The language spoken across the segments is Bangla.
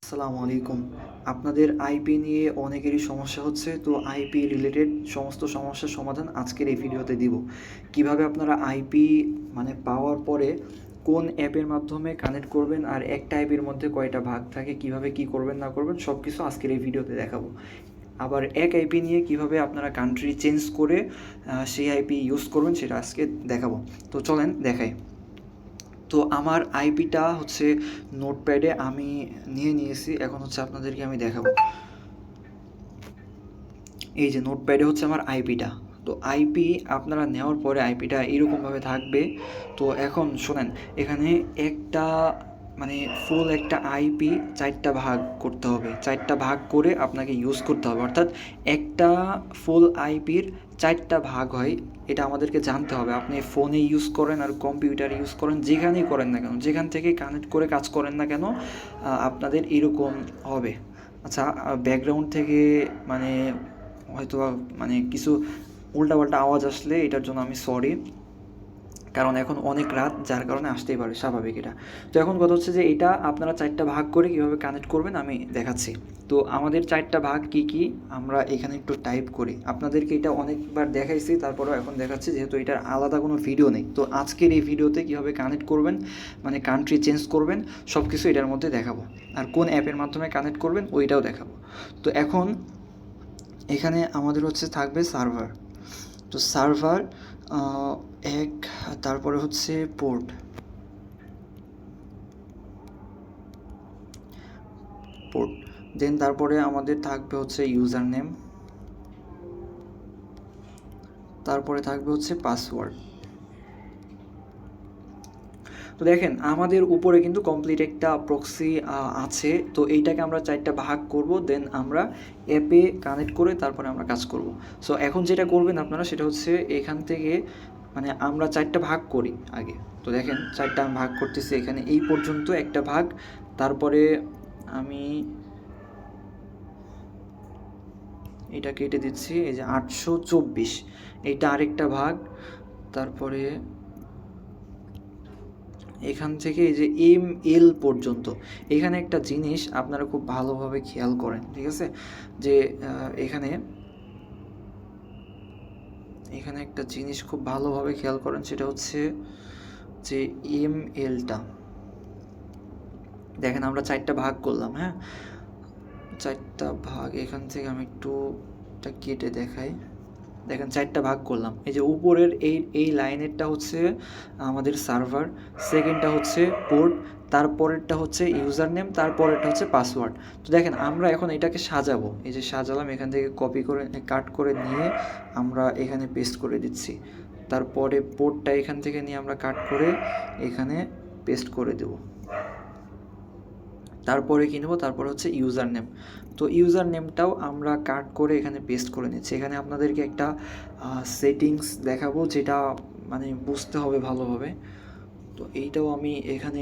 আসসালামু আলাইকুম। আপনাদের আইপি নিয়ে অনেকেরই সমস্যা হচ্ছে। তো আইপি রিলেটেড সমস্ত সমস্যার সমাধান আজকের এই ভিডিওতে দিব। কিভাবে আপনারা আইপি পাওয়ার পরে কোন অ্যাপের মাধ্যমে কানেক্ট করবেন, আর একটা অ্যাপের মধ্যে কয়টা ভাগ থাকে, কিভাবে কি করবেন না করবেন সব কিছু আজকের এই ভিডিওতে দেখাবো। আবার এক আইপি নিয়ে কিভাবে আপনারা কান্ট্রি চেঞ্জ করে সেই আইপি ইউজ করবেন সেটা আজকে দেখাবো। তো চলেন দেখাই। তো আমার আইপিটা হচ্ছে নোটপ্যাডে আমি নিয়েছি। এখন হচ্ছে আপনাদেরকে আমি দেখাবো। এই যে নোটপ্যাডে হচ্ছে আমার আইপিটা। তো আইপি আপনারা নেওয়ার পরে আইপিটা এরকমভাবে থাকবে। তো এখন শোনেন, এখানে একটা ফুল একটা আইপি 4টা ভাগ করতে হবে। 4টা ভাগ করে আপনাকে ইউজ করতে হবে, অর্থাৎ একটা ফুল আইপির 4টা ভাগ হয়। এটা আমাদেরকে জানতে হবে। আপনি ফোনে ইউজ করেন আর কম্পিউটারে ইউজ করেন, যেখানেই করেন না কেন, যেখান থেকে কানেক্ট করে কাজ করেন না কেন, আপনাদের এরকম হবে। আচ্ছা, ব্যাকগ্রাউন্ড থেকে হয়তো কিছু উল্টাপাল্টা আওয়াজ আসলে এটার জন্য আমি সরি, কারণ এখন অনেক রাত, যার কারণে আসতেই পারে, স্বাভাবিক এটা। তো এখন কথা হচ্ছে যে এটা আপনারা 4টা ভাগ করে কীভাবে কানেক্ট করবেন আমি দেখাচ্ছি। তো আমাদের 4টা ভাগ কি কি আমরা এখানে একটু টাইপ করি। আপনাদেরকে এটা অনেকবার দেখাইছি, তারপরেও এখন দেখাচ্ছি, যেহেতু এটার আলাদা কোনো ভিডিও নেই। তো আজকের এই ভিডিওতে কীভাবে কানেক্ট করবেন, কান্ট্রি চেঞ্জ করবেন, সব কিছু এটার মধ্যে দেখাবো। আর কোন অ্যাপের মাধ্যমে কানেক্ট করবেন ওইটাও দেখাবো। তো এখন এখানে আমাদের হচ্ছে থাকবে সার্ভার। তো সার্ভার এক, তারপরে হচ্ছে পোর্ট, দেন তারপরে আমাদের থাকবে হচ্ছে ইউজার নেম, তারপরে থাকবে হচ্ছে পাসওয়ার্ড। তো দেখেন আমাদের উপরে কিন্তু কমপ্লিট একটা প্রক্সি আছে। তো এইটাকে আমরা 4টা ভাগ করব, দেন আমরা অ্যাপে কানেক্ট করে তারপরে আমরা কাজ করব। সো এখন যেটা করবেন আপনারা সেটা হচ্ছে এখান থেকে আমরা 4টা ভাগ করি আগে। তো দেখেন 4টা আমি ভাগ করতেছি, এখানে এই পর্যন্ত একটা ভাগ, তারপরে আমি এটা কেটে দিচ্ছি, এই যে 824, এইটা আরেকটা ভাগ। তারপরে এখান থেকে এই যে ML পর্যন্ত, এখানে একটা জিনিস আপনারা খুব ভালোভাবে খেয়াল করেন, ঠিক আছে? যে এখানে একটা জিনিস খুব ভালোভাবে খেয়াল করেন, সেটা হচ্ছে যে MLটা দেখেন আমরা 4টা ভাগ করলাম। হ্যাঁ, 4টা ভাগ, এখান থেকে আমি একটু এটা কেটে দেখাই। দেখেন 4টা ভাগ করলাম। এই যে উপরের এই লাইনেরটা হচ্ছে আমাদের সার্ভার, সেকেন্ডটা হচ্ছে পোর্ট, তারপরেরটা হচ্ছে ইউজার নেম, তারপরেরটা হচ্ছে পাসওয়ার্ড। তো দেখেন আমরা এখন এটাকে সাজাবো। এই যে সাজালাম, এখান থেকে কপি করে কাট করে নিয়ে আমরা এখানে পেস্ট করে দিচ্ছি। তারপরে পোর্টটা এখান থেকে নিয়ে আমরা কাট করে এখানে পেস্ট করে দেবো। তারপরে কী নেবো, তারপরে হচ্ছে ইউজার নেম। তো ইউজার নেমটাও আমরা কাট করে এখানে পেস্ট করে নিচ্ছি। এখানে আপনাদেরকে একটা সেটিংস দেখাবো, যেটা বুঝতে হবে ভালোভাবে। তো এইটাও আমি এখান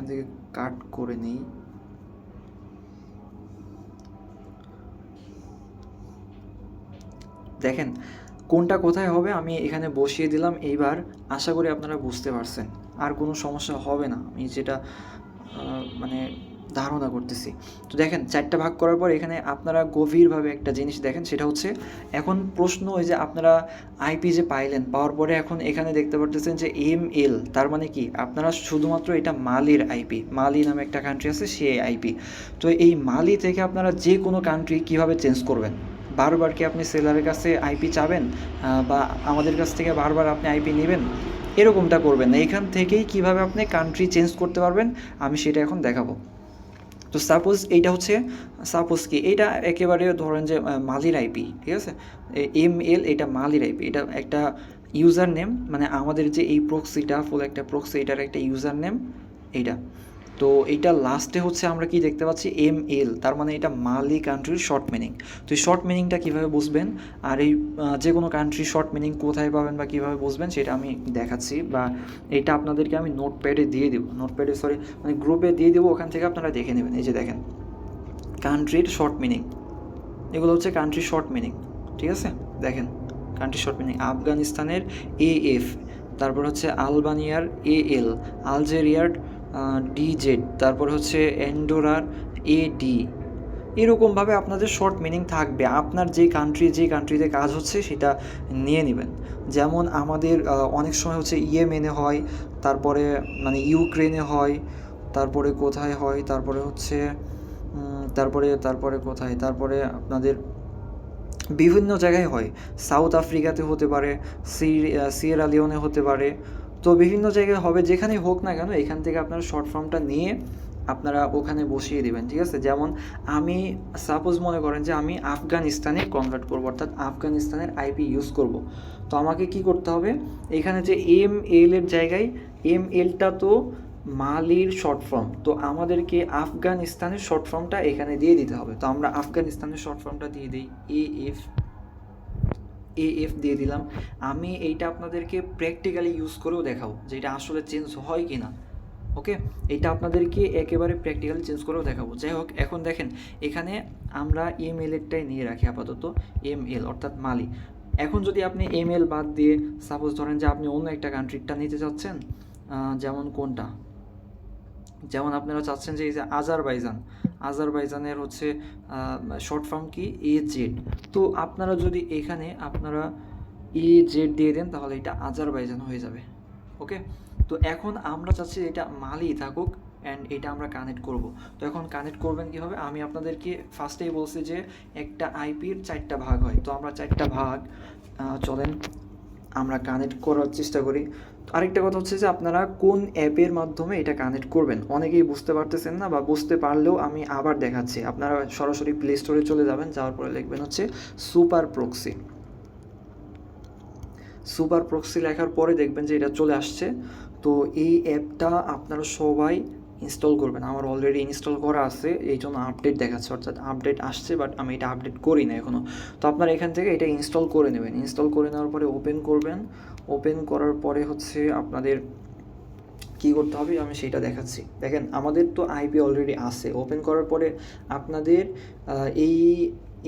থেকে কাট করে নিই। দেখেন কোনটা কোথায় হবে আমি এখানে বসিয়ে দিলাম। এইবার আশা করি আপনারা বুঝতে পারছেন, আর কোনো সমস্যা হবে না, আমি যেটা ধারণা করতেছি। তো দেখেন 4টা ভাগ করার পর এখানে আপনারা গভীরভাবে একটা জিনিস দেখেন, সেটা হচ্ছে এখন প্রশ্ন ওই যে আপনারা আইপি যে পাইলেন, পাওয়ার পরে এখন এখানে দেখতে পারতেছেন যে ML, তার মানে কি আপনারা শুধুমাত্র এটা মালির আইপি, মালি নামে একটা কান্ট্রি আছে সেই আইপি। তো এই মালি থেকে আপনারা যে কোনো কান্ট্রি কিভাবে চেঞ্জ করবেন? বারবার কি আপনি সেলারের কাছে আইপি চাবেন, বা আমাদের কাছ থেকে বারবার আপনি আইপি নেবেন? এরকমটা করবেন না। এখান থেকেই কিভাবে আপনি কান্ট্রি চেঞ্জ করতে পারবেন আমি সেটা এখন দেখাবো। তো এইটা হচ্ছে সাপোজ কি এইটা একেবারে ধরেন যে মালির আইপি, ঠিক আছে? ML এটা মালির আইপি, এটা একটা ইউজার নেম, আমাদের যে এই প্রক্সিটা ফুল একটা প্রক্সি, এটার একটা ইউজার নেম এইটা। তো এইটা লাস্টে হচ্ছে আমরা কি দেখতে পাচ্ছি ML, তার মানে এটা মালি কান্ট্রির শর্ট মিনিং। তো এই শর্ট মিনিংটা কীভাবে বুঝবেন, আর এই যে কোনো কান্ট্রির শর্ট মিনিং কোথায় পাবেন বা কীভাবে বুঝবেন সেটা আমি দেখাচ্ছি, বা এইটা আপনাদেরকে আমি নোটপ্যাডে দিয়ে দেবো, গ্রুপে দিয়ে দেবো, ওখান থেকে আপনারা দেখে নেবেন। এই যে দেখেন কান্ট্রির শর্ট মিনিং, এগুলো হচ্ছে কান্ট্রির শর্ট মিনিং, ঠিক আছে? দেখেন কান্ট্রি শর্ট মিনিং, আফগানিস্তানের AF, তারপর হচ্ছে আলবানিয়ার AL, আলজেরিয়ার ডিজেড, তারপর হচ্ছে অ্যান্ডোরার এডি, এরকমভাবে আপনাদের শর্ট মিনিং থাকবে। আপনার যে কান্ট্রিতে কাজ হচ্ছে সেটা নিয়ে নেবেন। যেমন আমাদের অনেক সময় হচ্ছে ইয়েমেনে হয়, তারপরে মানে ইউক্রেনে হয়, তারপরে কোথায় হয়, তারপরে হচ্ছে তারপরে কোথায়, তারপরে আপনাদের বিভিন্ন জায়গায় হয়। সাউথ আফ্রিকাতে হতে পারে, সিয়েরা লিওনে হতে পারে। তো বিভিন্ন জায়গায় হবে, যেখানেই হোক না কেন এখান থেকে আপনারা শর্ট ফর্মটা নিয়ে আপনারা ওখানে বসিয়ে দেবেন, ঠিক আছে? যেমন আমি সাপোজ মনে করেন যে আমি আফগানিস্তানে কনভার্ট করবো, অর্থাৎ আফগানিস্তানের আইপি ইউজ করব। তো আমাকে কি করতে হবে, এখানে যে এর জায়গায় এলটা তো মালির শর্ট ফর্ম, তো আমাদেরকে আফগানিস্তানের শর্ট ফর্মটা এখানে দিয়ে দিতে হবে। তো আমরা আফগানিস্তানের শর্ট ফর্মটা দিয়ে দিই এএফ দিয়ে দিলাম। আমি এইটা আপনাদেরকে প্র্যাকটিক্যালি ইউজ করেও দেখাবো যে এটা আসলে চেঞ্জ হয় কি না। ওকে, এটা আপনাদেরকে একেবারে প্র্যাকটিক্যালি চেঞ্জ করেও দেখাবো। যাই হোক, এখন দেখেন এখানে আমরা এরটাই নিয়ে রাখি আপাতত, অর্থাৎ মালি। এখন যদি আপনি বাদ দিয়ে সাপোজ ধরেন যে আপনি অন্য একটা কান্ট্রিটা নিতে চাচ্ছেন, যেমন কোনটা, যেমন আপনারা চাচ্ছেন যে এই যে আজারবাইজানের হচ্ছে শর্ট ফর্ম কি জেড। তো আপনারা যদি এখানে আপনারা জেড দিয়ে দেন তাহলে এটা আজারবাইজান হয়ে যাবে। ওকে, তো এখন আমরা চাচ্ছি এটা মালি থাকুক অ্যান্ড এটা আমরা কানেক্ট করব। তো এখন কানেক্ট করবেন কীভাবে, আমি আপনাদেরকে ফার্স্টেই বলছি যে একটা আইপির 4টা ভাগ হয়। তো আমরা 4টা ভাগ চলেন আমরা কানেক্ট করার চেষ্টা করি। আরেকটা কথা হচ্ছে যে আপনারা কোন অ্যাপের মাধ্যমে এটা কানেক্ট করবেন, অনেকেই বুঝতে পারতেছেন না, বা বুঝতে পারলেও আমি আবার দেখাচ্ছি। আপনারা সরাসরি প্লে স্টোরে চলে যাবেন, যাওয়ার পরে লিখবেন হচ্ছে সুপার প্রক্সি লেখার পরে দেখবেন যে এটা চলে আসছে। তো এই অ্যাপটা আপনারা সবাই ইনস্টল করবেন। আমার অলরেডি ইনস্টল করা আছে, এই জন্য আপডেট দেখাচ্ছে, অর্থাৎ আপডেট আসছে, বাট আমি এটা আপডেট করি না এখনও। তো আপনারা এখান থেকে এটা ইনস্টল করে নেবেন। ইনস্টল করে নেওয়ার পরে ওপেন করবেন। ওপেন করার পরে হচ্ছে আপনাদের কী করতে হবে আমি সেটা দেখাচ্ছি। দেখেন আমাদের তো আইপি অলরেডি আছে। ওপেন করার পরে আপনাদের এই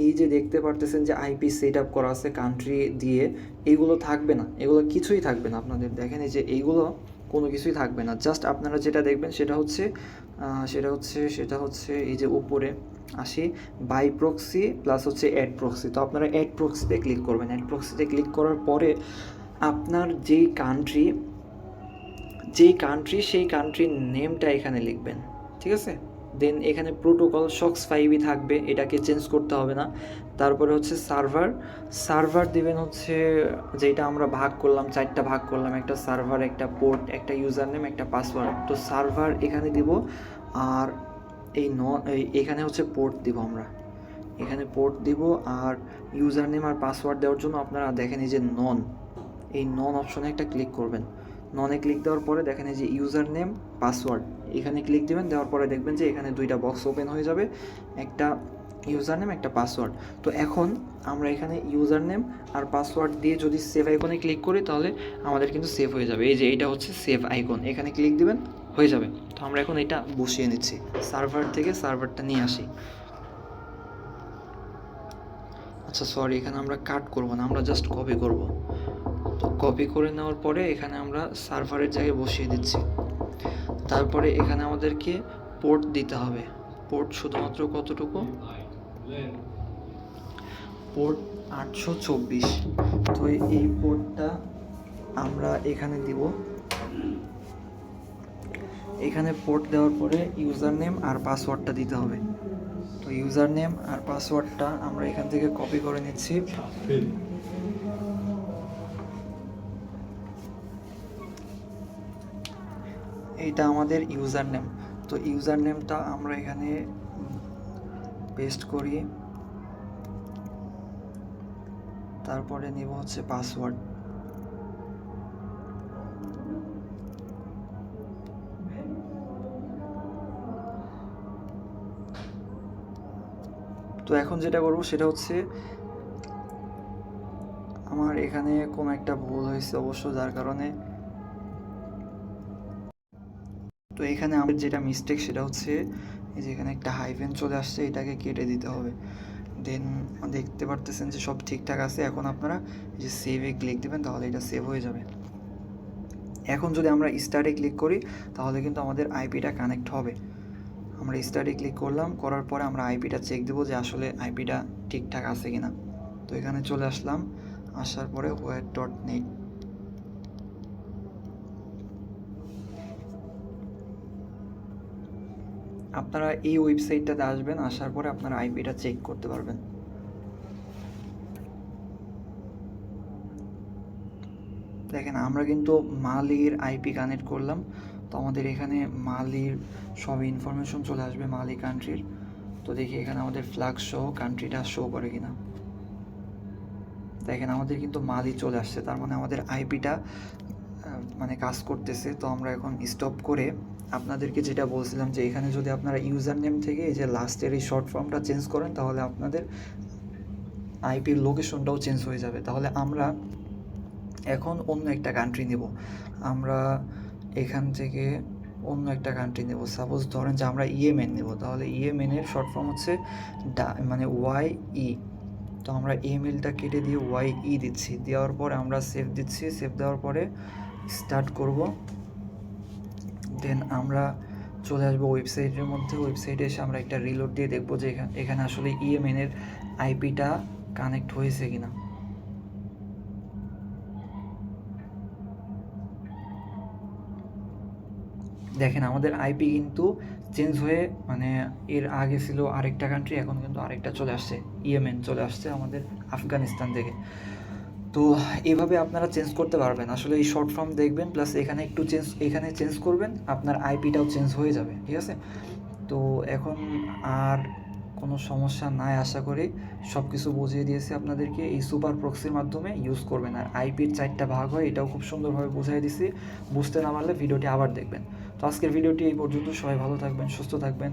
এই যে দেখতে পারতেছেন যে আইপি সেট আপ করা আছে কান্ট্রি দিয়ে, এইগুলো থাকবে না, এগুলো কিছুই থাকবে না আপনাদের। দেখেন এই যে এইগুলো কোনো কিছুই থাকবে না। জাস্ট আপনারা যেটা দেখবেন সেটা হচ্ছে এই যে উপরে আসি বাই প্রক্সি প্লাস হচ্ছে অ্যাড প্রক্সি। তো আপনারা অ্যাড প্রক্সিতে ক্লিক করবেন। অ্যাড প্রক্সিতে ক্লিক করার পরে আপনার যেই কান্ট্রি সেই কান্ট্রির নেমটা এখানে লিখবেন, ঠিক আছে? দেন এখানে প্রোটোকল SOX 5ই থাকবে, এটাকে চেঞ্জ করতে হবে না। তারপরে হচ্ছে সার্ভার দিবেন হচ্ছে যেটা আমরা ভাগ করলাম, 4টা ভাগ করলাম, একটা সার্ভার, একটা পোর্ট, একটা ইউজার নেম, একটা পাসওয়ার্ড। তো সার্ভার এখানে দিব, আর এখানে হচ্ছে পোর্ট দিব, আমরা এখানে পোর্ট দিব। আর ইউজার নেম আর পাসওয়ার্ড দেওয়ার জন্য আপনারা দেখেন এই যে নন অপশনে একটা ক্লিক করবেন। ননে ক্লিক দেওয়ার পরে দেখেন এই যে ইউজার নেম পাসওয়ার্ড, এখানে ক্লিক দেবেন। দেওয়ার পরে দেখবেন যে এখানে 2টা বক্স ওপেন হয়ে যাবে, একটা ইউজার নেম, একটা পাসওয়ার্ড। তো এখন আমরা এখানে ইউজার নেম আর পাসওয়ার্ড দিয়ে যদি সেভ আইকনে ক্লিক করি তাহলে আমাদের কিন্তু সেভ হয়ে যাবে। এই যে এইটা হচ্ছে সেভ আইকন, এখানে ক্লিক দিবেন, হয়ে যাবে। তো আমরা এখন এটা বসিয়ে নিচ্ছি, সার্ভার থেকে সার্ভারটা নিয়ে আসি। আচ্ছা সরি, এখানে আমরা কাট করব না, আমরা জাস্ট কপি করব। তো কপি করে নেওয়ার পরে এখানে আমরা সার্ভারের জায়গায় বসিয়ে দিচ্ছি। তারপরে এখানে আমাদেরকে পোর্ট দিতে হবে। পোর্ট শুধুমাত্র কতটুকু, পোর্ট 824। তো এই পোর্টটা আমরা এখানে দিব। এখানে পোর্ট দেওয়ার পরে ইউজার নেম আর পাসওয়ার্ডটা দিতে হবে। তো ইউজার নেম আর পাসওয়ার্ডটা আমরা এখান থেকে কপি করে নিচ্ছি। এইটা আমাদের ইউজার নেম। তো ইউজার নেমটা আমরা এখানে পেস্ট করি, তারপরে নিব হচ্ছে পাসওয়ার্ড। তো এখন যেটা করব সেটা হচ্ছে, আমার এখানে কোনো একটা ভুল হয়েছে অবশ্য, যার কারণে তো এখানে আমাদের যেটা মিস্টেক সেটা হচ্ছে এই যে এখানে একটা হাইফেন চলে আসছে, এটাকে কেটে দিতে হবে। দেন দেখতে পারতেছেন যে সব ঠিকঠাক আছে। এখন আপনারা যে সেভে ক্লিক দেবেন তাহলে এটা সেভ হয়ে যাবে। এখন যদি আমরা স্টার্টে ক্লিক করি তাহলে কিন্তু আমাদের আইপিটা কানেক্ট হবে। আমরা স্টার্টে ক্লিক করলাম, করার পরে আমরা আইপিটা চেক দেবো যে আসলে আইপিটা ঠিকঠাক আছে কি না। তো এখানে চলে আসলাম, আসার পরে where.net আপনারা এই ওয়েবসাইটটাতে আসবেন, আসার পরে আপনারা আইপিটা চেক করতে পারবেন। দেখেন আমরা কিন্তু মালির আইপি কানেক্ট করলাম, তো আমাদের এখানে মালির সব ইনফরমেশন চলে আসবে মালি কান্ট্রির। তো দেখি এখানে আমাদের ফ্ল্যাগ সহ কান্ট্রিটা শো করে কিনা। দেখেন আমাদের কিন্তু মালি চলে আসছে, তার মানে আমাদের আইপিটা মানে কাজ করতেছে। তো আমরা এখন স্টপ করে আপনাদেরকে যেটা বলছিলাম যে এখানে যদি আপনারা ইউজার নেম থেকে এই যে লাস্টের এই শর্ট ফর্মটা চেঞ্জ করেন তাহলে আপনাদের আইপির লোকেশনটাও চেঞ্জ হয়ে যাবে। তাহলে আমরা এখন অন্য একটা কান্ট্রি নেব, আমরা এখান থেকে অন্য একটা কান্ট্রি নেব। সাপোজ ধরেন যে আমরা ইয়েমেন নেব, তাহলে ইয়েমেনের শর্ট ফর্ম হচ্ছে মানে ওয়াই তো আমরা ইমেলটা কেটে দিয়ে ওয়াই দিচ্ছি, দেওয়ার পর আমরা সেভ দিচ্ছি। সেভ দেওয়ার পরে স্টার্ট করব, দেন আমরা চলে আসবো ওয়েবসাইটের মধ্যে। ওয়েবসাইটে এসে আমরা একটা রিলোড দিয়ে দেখবো যে এখানে আসলে ইয়েমেনের আইপিটা কানেক্ট হয়েছে কিনা। দেখেন আমাদের আইপি কিন্তু চেঞ্জ হয়ে মানে এর আগে ছিল আরেকটা কান্ট্রি, এখন কিন্তু আরেকটা চলে আসছে, ইয়েমেন চলে আসছে আমাদের আফগানিস্তান থেকে। তো এভাবে আপনারা চেঞ্জ করতে পারবেন। আসলে এই শর্ট ফর্ম দেখবেন, প্লাস এখানে একটু এখানে চেঞ্জ করবেন, আপনার আইপিটাও চেঞ্জ হয়ে যাবে, ঠিক আছে। তো এখন আর কোনো সমস্যা নাই আশা করি, সব কিছু বুঝিয়ে দিয়েছি আপনাদেরকে। এই সুপার প্রক্সির মাধ্যমে ইউজ করবেন। আর আইপির 4টা ভাগ হয়, এটাও খুব সুন্দরভাবে বুঝিয়ে দিছি। বুঝতে না পারলে ভিডিওটি আবার দেখবেন। তো আজকের ভিডিওটি এই পর্যন্ত। সবাই ভালো থাকবেন, সুস্থ থাকবেন।